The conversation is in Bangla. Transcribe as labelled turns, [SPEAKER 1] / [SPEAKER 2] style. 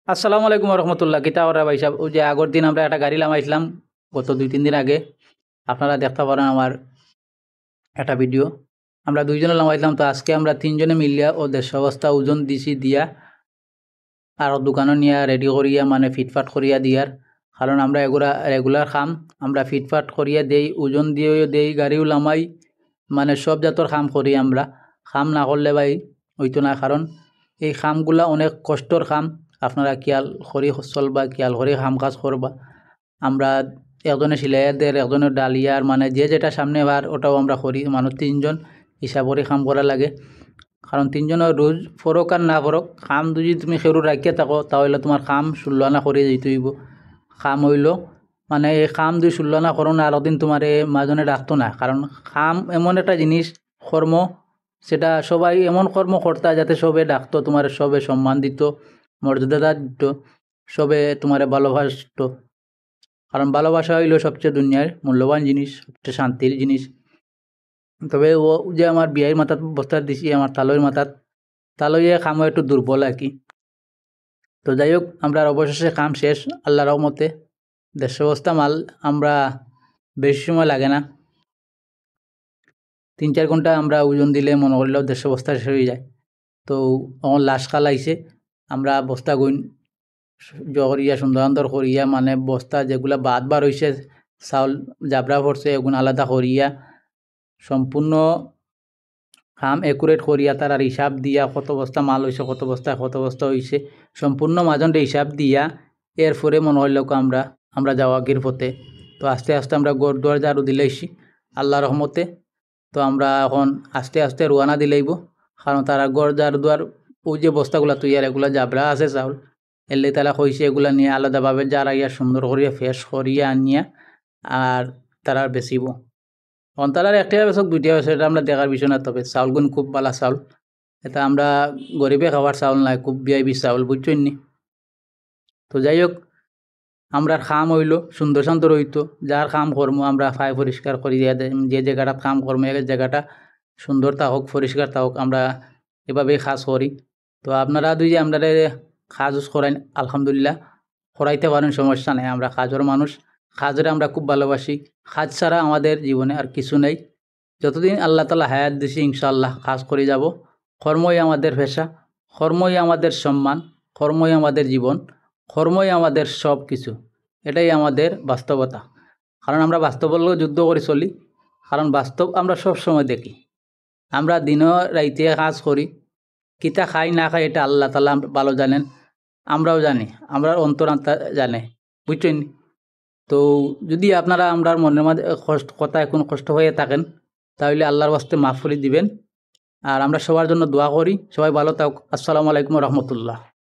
[SPEAKER 1] আসসালামু আলাইকুম রহমতুল্লাহ। কিতা ওরা ভাই সাহেব, ওই যে আগের দিন আমরা একটা গাড়ি নামাইছিলাম গত 2-3 দিন আগে। আপনারা দেখতে পারেন আমার একটা ভিডিও। আমরা দুইজনে নামাইছিলাম, তো আজকে আমরা তিনজনে মিলিয়া ও দেড়শো বস্তা ওজন দিছি দিয়া আর দোকানে নিয়ে রেডি করিয়া মানে ফিটফাট করিয়া দিয়ার। কারণ আমরা এগুলা রেগুলার খাম, আমরা ফিটফাট করিয়া দেই, ওজন দিয়েও দেই, গাড়িও নামাই, মানে সব জাতর খাম করি আমরা। খাম না করলে ভাই হইতো না, কারণ এই খামগুলা অনেক কষ্টর খাম। আপনারা খেয়াল করি চলবা, খেয়াল করে কাম কাজ করবা। আমরা একজনে সিলাইয়ার দের, একজনের ডালিয়ার, মানে যে যেটা সামনে বার ওটাও আমরা করি। মানুষ তিনজন হিসাব করে কাম করা লাগে, কারণ তিনজনের রোজ ফরক আর না ফরক কাম যদি তুমি সেরু রাখিয়া থাকো তাহলে তোমার কাম ষোলনা করে যেতে হইব। কাম হইল মানে এই কাম যদি ষোলনা করো না আরো দিন তোমার এ মাজনে রাখতো না, কারণ কাম এমন একটা জিনিস, কর্ম, সেটা সবাই এমন কর্ম করতা যাতে সবে ডাকতো, তোমার সবে সম্মান দিত, মর্যাদা দিত, সবে তোমারে ভালোবাসতো। কারণ ভালোবাসা হইল সবচেয়ে দুনিয়ার মূল্যবান জিনিস, সবচেয়ে শান্তির জিনিস। তবে ও যে আমার বিয়ের মাথাত বস্তা দিছি, আমার তালইয়ের মাথাত, তালইয়ে কামও একটু দুর্বল আর কি। তো যাই হোক, আমরা অবশেষে কাম শেষ আল্লাহর রহমতে। 150 বস্তা মাল, আমরা বেশি সময় লাগে না, 3-4 ঘন্টা আমরা ওজন দিলে মনে করলেও 150 বস্তা শেষ হয়ে যায়। তো আমার লাশ খালাইছে, আমরা বস্তা গুণ জগরিয়া সুন্দর করিয়া, মানে বস্তা যেগুলা বাদ বার হইছে, চাউল জাবরা পড়ছে, এগুলো আলাদা করিয়া সম্পূর্ণ কাম একুরেট করিয়া তার আর হিসাব দিয়া কত বস্তা মাল হইছে, কত বস্তা হইছে, সম্পূর্ণ মাজনটা হিসাব দিয়া এরপরে মনে হইল আমরা যাওয়াগির পথে। তো আস্তে আস্তে আমরা গড় দুয়ার ঝাড়ু দিলাইছি আল্লাহ রহমতে। তো আমরা এখন আস্তে আস্তে রোয়ানা দিলাইব, কারণ তারা গড় ঝাড়ু দুয়ার ওই যে বস্তাগুলা তৈয়ার, এগুলা জাবরা আছে চাউল, এলে তারা কইছে এগুলা নিয়ে আলাদাভাবে জারাইয়া সুন্দর করিয়া ফ্রেশ করিয়া আনিয়া আর তারা বেচিব। অন্তালার একটা বেচক, দুইটা বেচক, এটা আমরা দেখার বিষয় না। তবে চাউলগুন খুব ভালো চাউল, এটা আমরা গরিবে খাবার চাউল নাই, খুব বিআইবি চাউল, বুঝছেন নি। তো যাই হোক, আমরা খাম হইল সুন্দর সুন্দর হইতো, যার খাম কর্ম আমরা ফাই পরিষ্কার করি দিয়া দেয়, যে জায়গাটা খাম কর্ম এই জায়গাটা সুন্দর থাকুক, পরিষ্কার থাকুক, আমরা এভাবেই কাজ করি। তো আপনারা দুই যে আমরা কাজ করেন আলহামদুলিল্লাহ, করাইতে পারেন, সমস্যা নেই। আমরা কাজের মানুষ, কাজরে আমরা খুব ভালোবাসি। কাজ ছাড়া আমাদের জীবনে আর কিছু নেই। যতদিন আল্লাহ তাআলা হায়াত দিছি ইনশাআল্লাহ কাজ করে যাব। কর্মই আমাদের পেশা, কর্মই আমাদের সম্মান, কর্মই আমাদের জীবন, কর্মই আমাদের সব কিছু। এটাই আমাদের বাস্তবতা। কারণ আমরা বাস্তবের লগে যুদ্ধ করে চলি, কারণ বাস্তব আমরা সব সময় দেখি। আমরা দিনও রাইতে কাজ করি, কিতা খাই না খাই এটা আল্লাহ তাআলা ভালো জানেন, আমরাও জানি, আমরা অন্তরাত্মা জানে, বুঝছেন। তো যদি আপনারা আমরার মনের মধ্যে কথা এখন কষ্ট হয়ে থাকেন, তাহলে আল্লাহর ওয়াস্তে মাফ করে দিবেন। আর আমরা সবার জন্য দোয়া করি, সবাই ভালো থাকুক। আসসালামু আলাইকুম রহমতুল্লাহ।